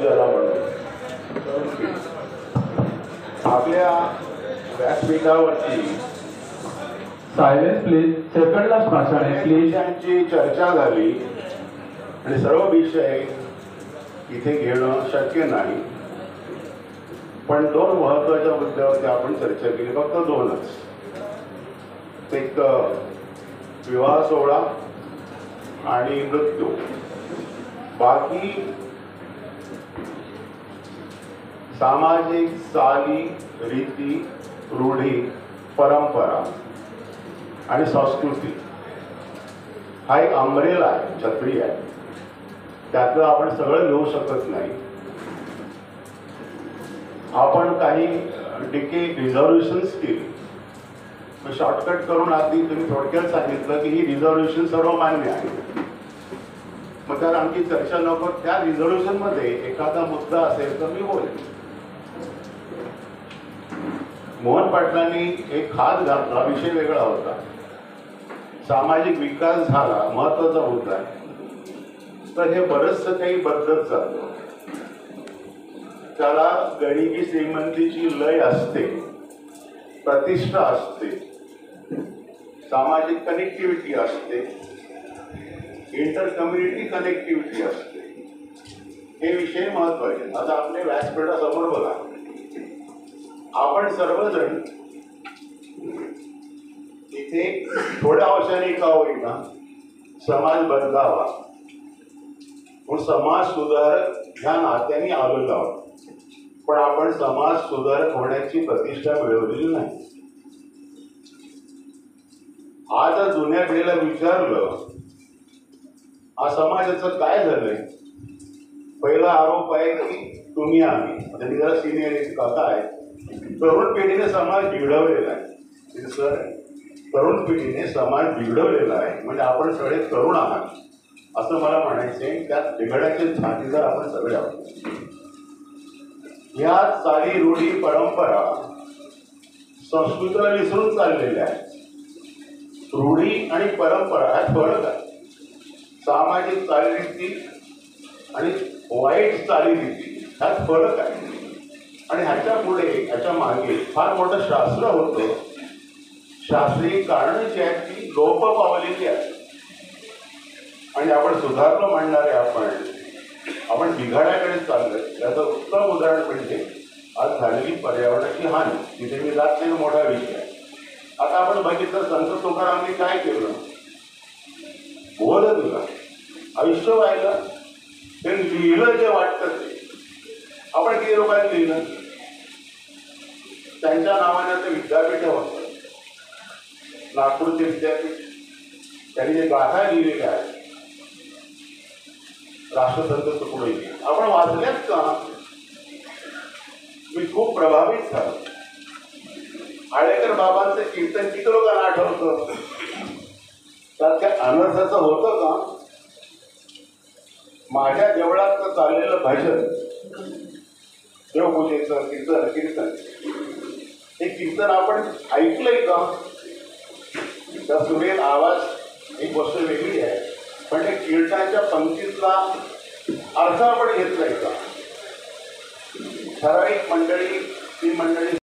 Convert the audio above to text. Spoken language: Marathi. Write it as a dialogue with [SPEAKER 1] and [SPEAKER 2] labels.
[SPEAKER 1] ज्याला म्हणतो आपल्या व्यासपीठावरती
[SPEAKER 2] सायलेन्स प्लीज. सेकंड लास्ट भाषण आहे प्लीज.
[SPEAKER 1] विषयांची चर्चा झाली आणि सर्व विषय इथे घेणं शक्य नाही, पण दोन महत्वाच्या मुद्द्यावरती आपण चर्चा केली, फक्त दोनच. एक विवाह सोहळा आणि मृत्यू. बाकी सामाजिक चाली रीती रूढी परंपरा आणि संस्कृती हा एक अम्ब्रेला आहे, छत्री आहे. त्यातलं आपण सगळं घेऊ शकत नाही. आपण काही डिके रिझर्वेशन्स केली. शॉर्टकट करून आधी तुम्ही थोडक्यात सांगितलं की ही रिझर्वेशन सर्व मान्य आहे, मग त्याला आणखी चर्चा नको. त्या रिझर्वेशन मध्ये एखादा मुद्दा असेल तर मी बोलेन. मोहन पाटलांनी एक हात घातला, विषय वेगळा होता. सामाजिक विकास झाला, महत्वाचा मुद्दा आहे. तर हे बरंचसं काही बदलत जातं. त्याला गरिबी श्रीमंतीची लय असते, प्रतिष्ठा असते, सामाजिक कनेक्टिव्हिटी असते, इंटर कम्युनिटी कनेक्टिव्हिटी असते. हे विषय महत्वाचे. आता आपले व्यासपीठासमोर बघा, आपण सर्वजण इथे थोड्या अंशाने का होईना समाज बदलावा म्हणून समाज सुधारक ह्या नात्याने आलेलो आहोत, पण आपण समाज सुधारक होण्याची प्रतिष्ठा मिळवलेली नाही. आज जुन्या पिढीला विचारलं हा समाजाचं काय झालंय, पहिला आरोप आहे की तुम्ही आम्ही, आता मी जरा सिनियर कथा आहे, तरुण पिढीने समाज बिघडवलेला आहे. सर, तरुण पिढीने समाज बिघडवलेला आहे म्हणजे आपण सगळे तरुण आहात असं मला म्हणायचंय. त्यात बिघडायचे साथीदार आपण सगळे आहोत. ह्या चाली रूढी परंपरा संस्कृतीला विसरून चाललेल्या आहेत. रूढी आणि परंपरा हा फरक आहे. सामाजिक चालीरीती आणि वाईट चालीरीती ह्यात फरक आहे. आणि ह्याच्या पुढे ह्याच्या मागे फार मोठं शास्त्र होतं. शास्त्रीय कारण जी आहेत ती लोप पावलेली आहेत आणि आपण सुधारणं म्हणणारे आपण बिघाड्याकडे चाललोय. त्याचं उत्तम उदाहरण म्हणजे आज झालेली पर्यावरणाची हानी. तिथे मी जात नाही, मोठा विषय आहे. आता आपण बघितलं संत तुकारामांनी काय केलं, बोध दिला, आयुष्य व्हायला ते लिहिलं जे वाटतं ते. आपण किती लोकांनी लिहिलं, त्यांच्या नावाने ते विद्यापीठ होतं, नागपूरचे विद्यापीठ. त्यांनी जे गाथा लिहिलेल्या आहेत राष्ट्रसंत तुकडोजी, आपण वाचल्यात का? मी खूप प्रभावित झालो. आळेकर बाबांचं कीर्तन किती लोकांना आठवतं? त्यात काय अनर्थाचं होतं का? माझ्या देवळात चाललेलं भजन, देवपूजेचं कीर्तन हे कीर्तन आपण ऐकलंय का? त्या सुरेल आवाज एक गोष्ट वेगळी आहे, पण त्या कीर्तनाच्या पंक्तीतला अर्थ आपण घेतलाय का? ठराविक मंडळी, ती मंडळी